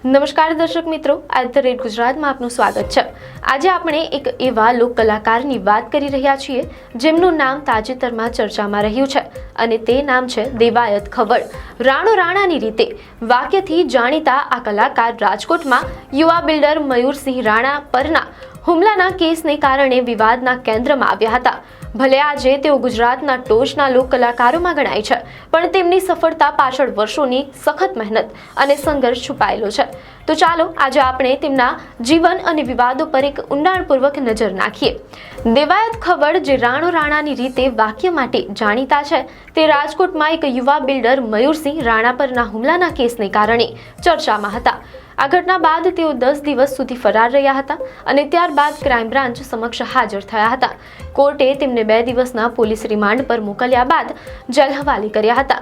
નમસ્કાર દર્શક મિત્રો, @ ગુજરાતમાં આપનું સ્વાગત છે। આજે આપણે એક એવા લોક કલાકારની વાત કરી રહ્યા છીએ જેમનું નામ તાજેતરમાં ચર્ચામાં રહ્યું છે અને તે નામ છે દેવાયત ખવડ। રાણો રાણાની રીતે વાક્યથી જાણીતા આ કલાકાર રાજકોટમાં યુવા બિલ્ડર મયુરસિંહ રાણા પરના હુમલાના કેસને કારણે વિવાદના કેન્દ્રમાં આવ્યા હતા। ભલે આજે તેઓ ગુજરાતના ટોચના લોક કલાકારોમાં ગણાય છે, પણ તેમની સફળતા પાછળ વર્ષોની સખત મહેનત અને સંઘર્ષ છુપાયેલો છે। તો ચાલો આજે આપણે તેમના જીવન અને વિવાદો પર એક ઊંડાણપૂર્વક નજર નાખીએ। દેવાયત ખવડ, જે રાણો રાણાની રીતે વાક્ય માટે જાણીતા છે, તે રાજકોટમાં એક યુવા બિલ્ડર મયુરસિંહ રાણા પરના હુમલાના કેસને કારણે ચર્ચામાં હતા। આ ઘટના બાદ તેઓ 10 દિવસ સુધી ફરાર રહ્યા હતા અને ત્યારબાદ ક્રાઇમ બ્રાન્ચ સમક્ષ હાજર થયા હતા। કોર્ટે તેમને 2 દિવસના પોલીસ રિમાન્ડ પર મોકલ્યા બાદ જેલ હવાલે કર્યા હતા।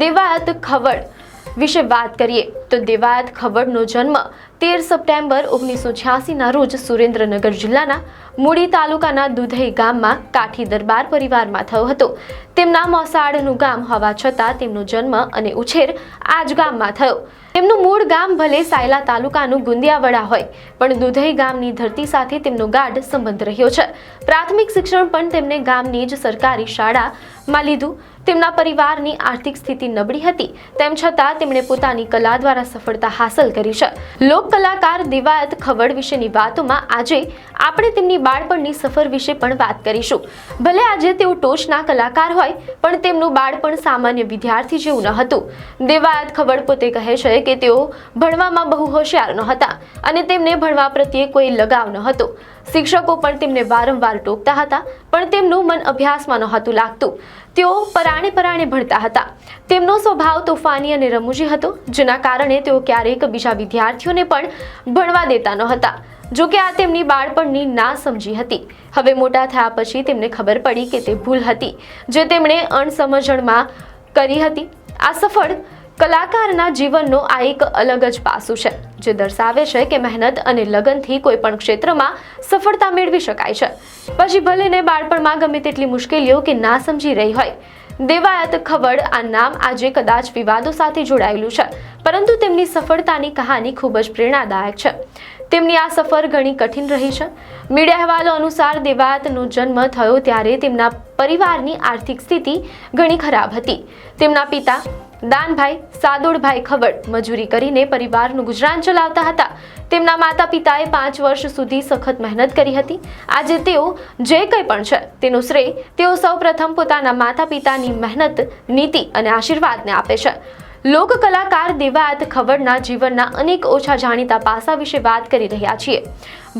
દેવાયત ખવડ વિશે વાત કરીએ તો દેવાયત ખવડનો જન્મ 13 સપ્ટેમ્બર 1986ના રોજ સુરેન્દ્રનગર જિલ્લાના મૂળી તાલુકાના દુધઈ ગામમાં કાઠી દરબાર પરિવારમાં થયો હતો। તેમના મોસાળનું ગામ હોવા છતાં તેમનો જન્મ અને ઉછેર આ જ ગામમાં થયો। તેમનું મૂળ ગામ ભલે સાયલા તાલુકાનું ગુંદિયાવડા હોય, પણ દુધઈ ગામની ધરતી સાથે તેમનો ગાઢ સંબંધ રહ્યો છે। પ્રાથમિક શિક્ષણ પણ તેમને ગામની જ સરકારી શાળામાં લીધું। તેમના પરિવારની આર્થિક સ્થિતિ નબળી હતી, તેમ છતાં તેમણે પોતાની કલા દ્વારા સફળતા હાંસલ કરી છે। લોક કલાકાર દેવાયત ખવડ વિશેની વાતોમાં આજે આપણે તેમની બાળપણની સફર વિશે પણ વાત કરીશું। ભલે આજે તેઓ ટોચના કલાકાર હોય, પણ તેમનું બાળપણ સામાન્ય વિદ્યાર્થી જેવું ન હતું। દેવાયત ખવડ પોતે કહે છે કે તેઓ ભણવામાં બહુ હોશિયાર નહોતા અને તેમને ભણવા પ્રત્યે કોઈ લગાવ ન હતો। શિક્ષકો પણ તેમને વારંવાર ટોકતા હતા, પણ તેમનું મન અભ્યાસમાં નહોતું લાગતું। તેઓ પરાણે ભણતા હતા। તેમનો સ્વભાવ તોફાની અને રમૂજી હતો, જેના કારણે તેઓ ક્યારેક બીજા વિદ્યાર્થીઓને પણ ભણવા દેતા નહોતા। જો કે આ તેમની બાળપણની ના સમજી હતી। હવે મોટા થયા પછી તેમને ખબર પડી કે તે ભૂલ હતી જે તેમણે અણસમજણમાં કરી હતી। આ સફળ કલાકારના જીવનનો આ એક અલગ જ પાસું છે, જે દર્શાવે છે કે મહેનત અને લગનથી કોઈ પણ ક્ષેત્રમાં સફળતા મેળવી શકાય છે, પછી ભલે ને બાળપણમાં ગમે તેટલી મુશ્કેલીઓ કે ના સમજી રહી હોય। દેવાયત ખવડ આ નામ આજે કદાચ વિવાદો સાથે જોડાયેલું છે, પરંતુ તેમની સફળતાની કહાની ખૂબ જ પ્રેરણાદાયક છે। તેમની આ સફર ઘણી કઠિન રહી છે। મીડિયા અહેવાલો અનુસાર દેવાયતનો જન્મ થયો ત્યારે તેમના પરિવારની આર્થિક સ્થિતિ ઘણી ખરાબ હતી। તેમના પિતા દાનભાઈ સાદોડભાઈ ખવડ મજૂરી કરીને પરિવારનું ગુજરાન ચલાવતા હતા। તેમના માતા પિતાએ 5 વર્ષ સુધી સખત મહેનત કરી હતી। આજે તેઓ જે કંઈ પણ છે તેનો શ્રેય તેઓ સૌપ્રથમ પોતાના માતા પિતાની મહેનત, નીતિ અને આશીર્વાદને આપે છે। લોક કલાકાર દેવાયત ખવડના જીવનના અનેક ઓછા જાણીતા પાસા વિશે વાત કરી રહ્યા છીએ।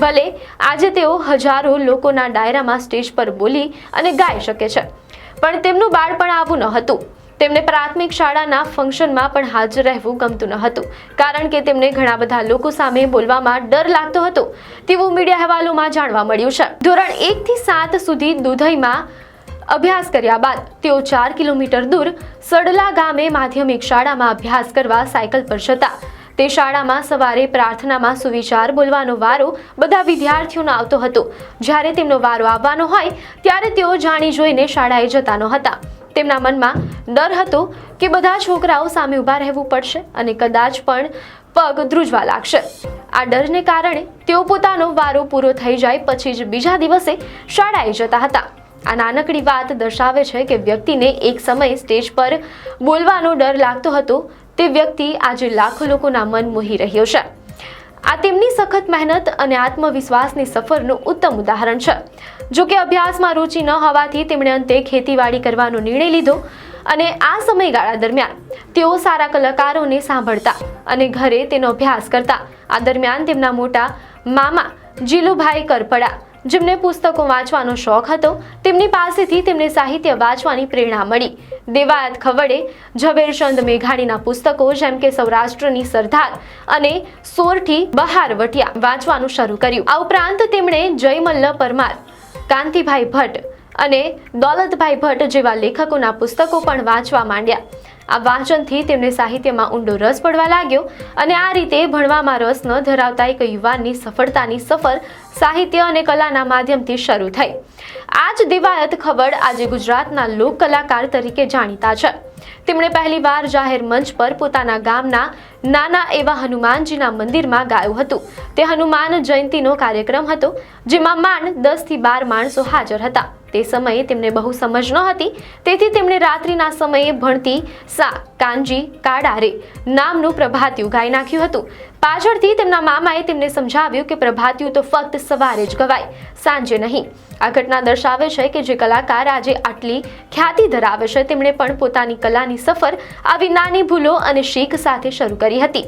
ભલે આજે તેઓ હજારો લોકોના ડાયરામાં સ્ટેજ પર બોલી અને ગાઈ શકે છે, પણ તેમનું બાળપણ આવું ન હતું। તેમને પ્રાથમિક શાળાના ફંક્શનમાં પણ હાજર રહેવું ગમતું ન હતું, કારણ કે તેમને ઘણા બધા લોકો સામે બોલવામાં ડર લાગતો હતો, તેવું મીડિયા અહેવાલોમાં જાણવા મળ્યું છે। ધોરણ 1 થી 7 સુધી દુધઈમાં અભ્યાસ કર્યા બાદ તેઓ 4 કિલોમીટર દૂર સડલા ગામે માધ્યમિક શાળામાં અભ્યાસ કરવા સાયકલ પર જતા। તે શાળામાં સવારે પ્રાર્થનામાં સુવિચાર બોલવાનો વારો બધા વિદ્યાર્થીઓનો આવતો હતો। જ્યારે તેમનો વારો આવવાનો હોય ત્યારે તેઓ જાણી જોઈને શાળાએ જતા નહોતા। તેમના મનમાં ડર હતો કે બધા છોકરાઓ સામે ઊભા રહેવું પડશે અને કદાચ પણ પગ ધ્રુજવા લાગશે। આ ડરને કારણે તેઓ પોતાનો વારો પૂરો થઈ જાય પછી જ બીજા દિવસે શાળાએ જતા હતા। આ નાનકડી વાત દર્શાવે છે કે વ્યક્તિને એક સમયે સ્ટેજ પર બોલવાનો ડર લાગતો હતો, તે વ્યક્તિ આજે લાખો લોકોના મન મોહી રહ્યો છે। આ તેમની સખત મહેનત અને આત્મવિશ્વાસની સફરનું ઉત્તમ ઉદાહરણ છે। જો કે અભ્યાસમાં રુચિ ન હોવાથી તેમણે અંતે ખેતીવાડી કરવાનો નિર્ણય લીધો અને આ સમયગાળા દરમિયાન તેઓ સારા કલાકારોને સાંભળતા અને ઘરે તેનો અભ્યાસ કરતા। આ દરમિયાન તેમના મોટા મામા જીલુભાઈ કરપડા, જેમને પુસ્તકો વાંચવાનો શોખ હતો, તેમની પાસેથી તેમને સાહિત્ય વાંચવાની પ્રેરણા મળી। દેવાયત ખવડે ઝવેરચંદ મેઘાણીના પુસ્તકો જેમ કે સૌરાષ્ટ્રની સરદાર અને સોરઠી બહારવટિયા વાંચવાનું શરૂ કર્યું। આ ઉપરાંત તેમણે જયમલ્લ પરમાર, કાંતિભાઈ ભટ્ટ અને દોલતભાઈ ભટ્ટ જેવા લેખકોના પુસ્તકો પણ વાંચવા માંડ્યા। આ વાંચનથી તેમને સાહિત્યમાં ઊંડો રસ પડવા લાગ્યો અને આ રીતે ભણવામાં રસ ન ધરાવતા એક યુવાનની સફળતાની સફર સાહિત્ય અને કલાના માધ્યમથી શરૂ થઈ। આ જ દેવાયત ખવડ આજે ગુજરાતના લોક કલાકાર તરીકે જાણીતા છે। તેમણે પહેલીવાર જાહેર મંચ પર પોતાના ગામના નાના એવા હનુમાનજીના મંદિરમાં ગાયું હતું. તે હનુમાન જયંતીનો કાર્યક્રમ હતો, જેમાં માંડ 10 થી 12 માણસો હાજર હતા. તે સમયે તેમને બહુ સમજ ન હતી, તેથી તેમણે રાત્રિના સમયે ભણતી સા કાનજી કાળા રે નામનું પ્રભાતિયું ગાઈ નાખ્યું હતું. પાછળથી તેમના મામાએ તેમને સમજાવ્યું કે પ્રભાતિયું તો ફક્ત સવારે જ ગવાય, સાંજે નહીં. આ ઘટના દર્શાવે છે કે જે કલાકાર આજે આટલી ખ્યાતિ ધરાવે છે, તેમણે પણ પોતાની કલાની સફર આવી નાની ભૂલો અને શીખ સાથે શરૂ કરી હતી.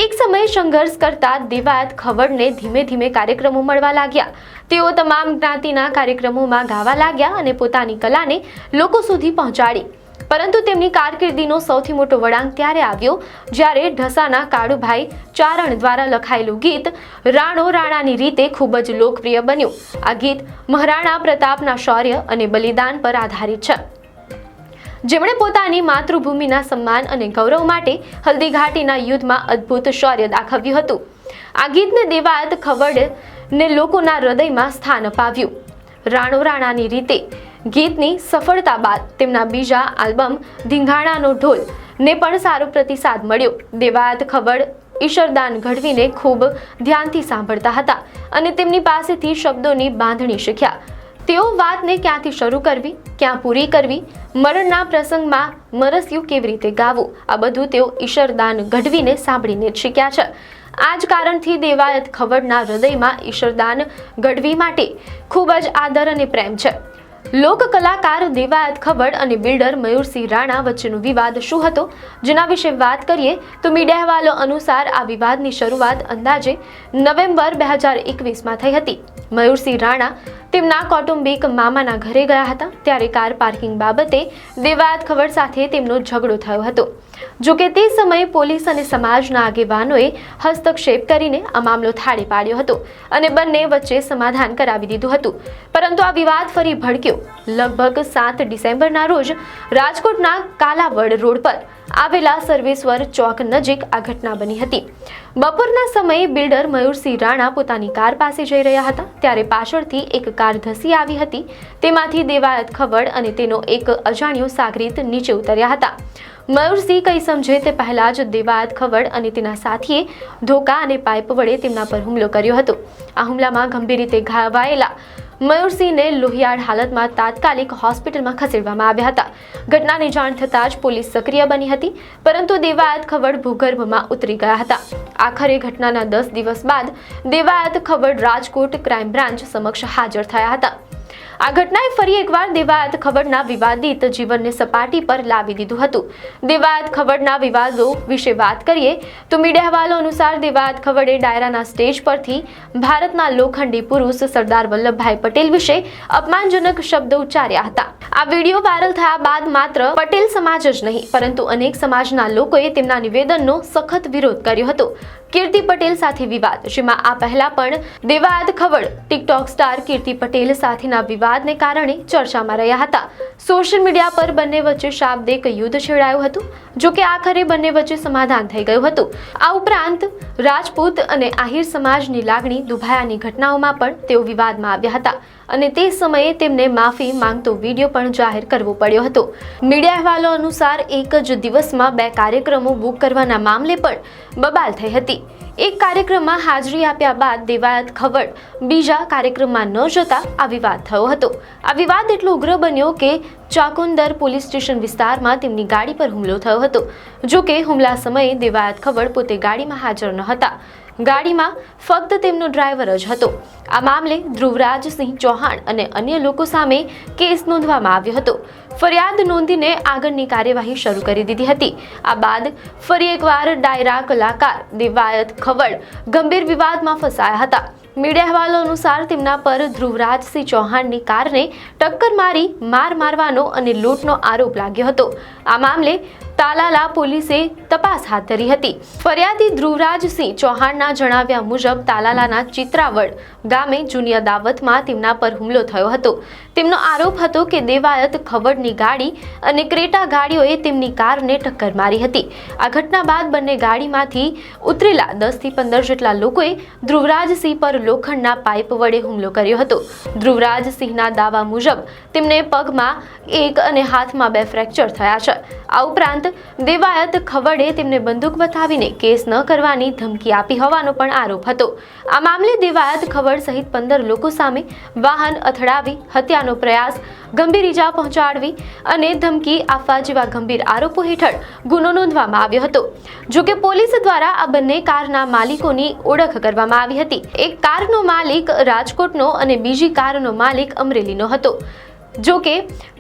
એક સમયે સંઘર્ષ કરતા દેવાયત ખવડને ધીમે ધીમે કાર્યક્રમો મળવા લાગ્યા. તેઓ તમામ જ્ઞાતિના કાર્યક્રમોમાં ગાવા લાગ્યા અને પોતાની કલાને લોકો સુધી પહોંચાડી. પરંતુ તેમની કારકિર્દીનો સૌથી મોટો વળાંક ત્યારે આવ્યો જ્યારે ઢસાના કાળુભાઈ ચારણ દ્વારા લખાયેલું ગીત રાણો રાણાની રીતે ખૂબ જ લોકપ્રિય બન્યું. આ ગીત મહારાણા પ્રતાપના શૌર્ય અને બલિદાન પર આધારિત છે, જેમણે પોતાની માતૃભૂમિના સન્માન અને ગૌરવ માટે હલ્દી ઘાટીના યુદ્ધમાં અદ્ભુત શૌર્ય દાખવ્યું હતું. આ ગીતને દેવાયત ખવડને લોકોના હૃદયમાં સ્થાન અપાવ્યું. રાણો રાણાની રીતે ગીતની સફળતા બાદ તેમના બીજા આલ્બમ ધીંગાણાનો ઢોલ ને પણ સારો પ્રતિસાદ મળ્યો. દેવાયત ખવડ ઈશરદાન ગઢવીને ખૂબ ધ્યાનથી સાંભળતા હતા અને તેમની પાસેથી શબ્દોની બાંધણી શીખ્યા. તેઓ વાતને ક્યાંથી શરૂ કરવી, ક્યાં પૂરી કરવી, મરણના પ્રસંગમાં મરસ્યું કેવી રીતે ગાવું, આ બધું તેઓ ઈશરદાન ગઢવીને સાંભળીને જ શીખ્યા છે. આ જ કારણથી દેવાયત ખવડના હૃદયમાં ઈશરદાન ગઢવી માટે ખૂબ જ આદર અને પ્રેમ છે. લોક કલાકાર દેવાયત ખવડ અને બિલ્ડર મયુરસિંહ રાણા વચ્ચેનો વિવાદ શું હતો, જેના વિશે વાત કરીએ તો મીડિયા અહેવાલો અનુસાર આ વિવાદની શરૂઆત અંદાજે નવેમ્બર 2021માં થઈ હતી. મયુરસિંહ રાણા તેમના કૌટુંબિક મામાના ઘરે ગયા હતા, ત્યારે કાર પાર્કિંગ બાબતે દેવાયત ખવડ સાથે તેમનો ઝઘડો થયો હતો. જોકે તે સમયે પોલીસ અને સમાજના આગેવાનોએ હસ્તક્ષેપ કરીને આ મામલો થાળે પાડ્યો હતો અને બંને વચ્ચે સમાધાન કરાવી દીધું હતું. પરંતુ આ વિવાદ ફરી ભડક્યો. લગભગ 7 ડિસેમ્બરના રોજ રાજકોટના કાલાવડ રોડ પર આવેલા સર્વેશ્વર ચોક નજીક આ ઘટના બની હતી. બપોરના સમયે બિલ્ડર મયુરસિંહ રાણા પોતાની કાર પાસે જઈ રહ્યા હતા, ત્યારે પાછળથી એક કાર ધસી આવી હતી. તેમાંથી દેવાયત ખવડ અને તેનો એક અજાણ્યો સાગરીત નીચે ઉતર્યા હતા. મયુરસિંહ કંઈ સમજે તે પહેલા જ દેવાયત ખવડ અને તેના સાથીએ ધોકા અને પાઇપ વડે તેમના પર હુમલો કર્યો હતો. આ હુમલામાં ગંભીર રીતે ઘાવાયેલા મયુરસિંહને લોહિયાળ હાલતમાં તાત્કાલિક હોસ્પિટલમાં ખસેડવામાં આવ્યા હતા. ઘટનાની જાણ થતાં જ પોલીસ સક્રિય બની હતી, પરંતુ દેવાયત ખવડ ભૂગર્ભમાં ઉતરી ગયા હતા. આખરે ઘટનાના 10 દિવસ બાદ દેવાયત ખવડ રાજકોટ ક્રાઇમ બ્રાન્ચ સમક્ષ હાજર થયા હતા. આ ઘટનાએ ફરી એકવાર દેવાયત ખવડના વિવાદિત જીવનને સપાટી પર લાવી દીધું હતું. દેવાયત ખવડના વિવાદો વિશે વાત કરીએ તો મીડિયા અહેવાલો અનુસાર દેવાયત ખવડે ડાયરાના સ્ટેજ પરથી ભારતના લોખંડી પુરુષ સરદાર વલ્લભભાઈ પટેલ વિશે અપમાનજનક શબ્દો ઉચ્ચાર્યા હતા. આ વિડીયો વાયરલ થયા બાદ માત્ર પટેલ સમાજ જ નહીં, પરંતુ અનેક સમાજના લોકોએ તેમના નિવેદનનો સખત વિરોધ કર્યો હતો. કીર્તિ પટેલ સાથે વિવાદ, જેમાં આ પહેલા પણ દેવાયત ખવડ ટિકટોક સ્ટાર કીર્તિ પટેલ સાથેના વિવાદને કારણે ચર્ચામાં રહ્યા હતા. સોશિયલ મીડિયા પર બંને વચ્ચે શાબ્દિક યુદ્ધ છેડાયું હતું. જોકે આખરે બંને વચ્ચે સમાધાન થઈ ગયું હતું. આ ઉપરાંત રાજપૂત અને આહિર સમાજની લાગણી દુભાયાની ઘટનાઓમાં પણ તેઓ વિવાદમાં આવ્યા હતા અને તે સમયે તેમને માફી માંગતો વિડીયો પણ જાહેર કરવો પડ્યો હતો. મીડિયા અહેવાલો અનુસાર એક જ દિવસમાં 2 કાર્યક્રમો બુક કરવાના મામલે પણ બબાલ થઈ હતી. એક કાર્યક્રમમાં હાજરી આપ્યા બાદ દેવાયત ખવડ બીજા કાર્યક્રમમાં ન જતા આ વિવાદ થયો હતો. આ વિવાદ એટલો ઉગ્ર બન્યો કે ચાકુંદર પોલીસ સ્ટેશન વિસ્તારમાં તેમની ગાડી પર હુમલો થયો હતો. જોકે હુમલા સમયે દેવાયત ખવડ પોતે ગાડીમાં હાજર ન હતા. ગાડીમાં ફક્ત તેમનો ડ્રાઈવર જ હતો. આ મામલે ધ્રુવરાજસિંહ ચૌહાણ અને અન્ય લોકો સામે કેસ નોંધવામાં આવ્યો હતો. ફરિયાદ નોંધીને આગળની કાર્યવાહી શરૂ કરી દીધી હતી. આ બાદ ફરી એકવાર ડાયરા કલાકાર દેવાયત ખવડ ગંભીર વિવાદમાં ફસાયા હતા. મીડિયા અહેવાલો અનુસાર તેમના પર ધ્રુવરાજસિંહ ચૌહાણની કારને ટક્કર મારી મારવાનો અને લૂંટનો આરોપ લાગ્યો હતો. આ મામલે તાલાલા પોલીસે તપાસ હાથ ધરી હતી। ફરિયાદી ધ્રુવરાજસિંહ ચૌહાણના જણાવ્યા મુજબ તાલાલાના ચિત્રાવડ ગામે જૂની અદાવતમાં તેમના પર હુમલો થયો હતો। તેમનો આરોપ હતો કે દેવાયત ખવડની ગાડી અને ક્રેટા ગાડીઓએ તેમની કારને ટક્કર મારી હતી। આ ઘટના બાદ બંને ગાડીમાંથી ઉતરેલા 10 થી 15 જેટલા લોકોએ ધ્રુવરાજસિંહ પર લોખંડના પાઇપ વડે હુમલો કર્યો હતો। ધ્રુવરાજસિંહના દાવા મુજબ તેમને પગમાં 1 અને હાથમાં 2 ફ્રેક્ચર થયા છે। આ ઉપરાંત દેવાયત ખવડે તેમને બંદૂક બતાવીને કેસ ન કરવાની ધમકી આપી હોવાનો પણ આરોપ હતો। આ મામલે દેવાયત ખવડ સહિત 15 લોકો સામે વાહન અથડાવી, હત્યાનો પ્રયાસ, ગંભીર ઈજા પહોંચાડવી અને ધમકી આપવા જેવા ગંભીર આરોપો હેઠળ ગુનો નોંધવામાં આવ્યો હતો। જો કે પોલીસ દ્વારા આ બંને કારના માલિકોની ઓળખ કરવામાં આવી હતી। એક કારનો માલિક રાજકોટનો અને બીજી કારનો માલિક અમરેલીનો હતો। જો કે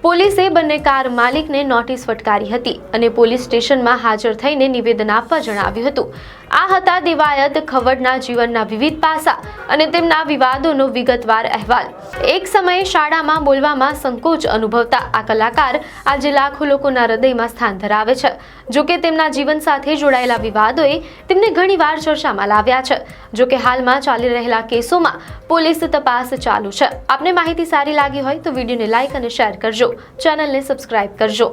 પોલીસે બંને કાર માલિકને નોટિસ ફટકારી હતી અને પોલીસ સ્ટેશનમાં હાજર થઈને નિવેદન આપવા જણાવ્યું હતું। આ હતા દેવાયત ખવડના જીવનના વિવિધ પાસા અને તેમના વિવાદોનો વિગતવાર અહેવાલ। એક સમયે શાળામાં બોલવામાં સંકોચ અનુભવતા આ કલાકાર આજે લાખો લોકોના હૃદયમાં સ્થાન ધરાવે છે। જો કે તેમના જીવન સાથે જોડાયેલા વિવાદોએ તેમને ઘણીવાર ચર્ચામાં લાવ્યા છે। જો કે હાલમાં ચાલી રહેલા કેસોમાં પોલીસ તપાસ ચાલુ છે। આપને માહિતી સારી લાગી હોય તો વિડીયોને લાઈક અને શેર કરજો, ચેનલને સબસ્ક્રાઇબ કરજો।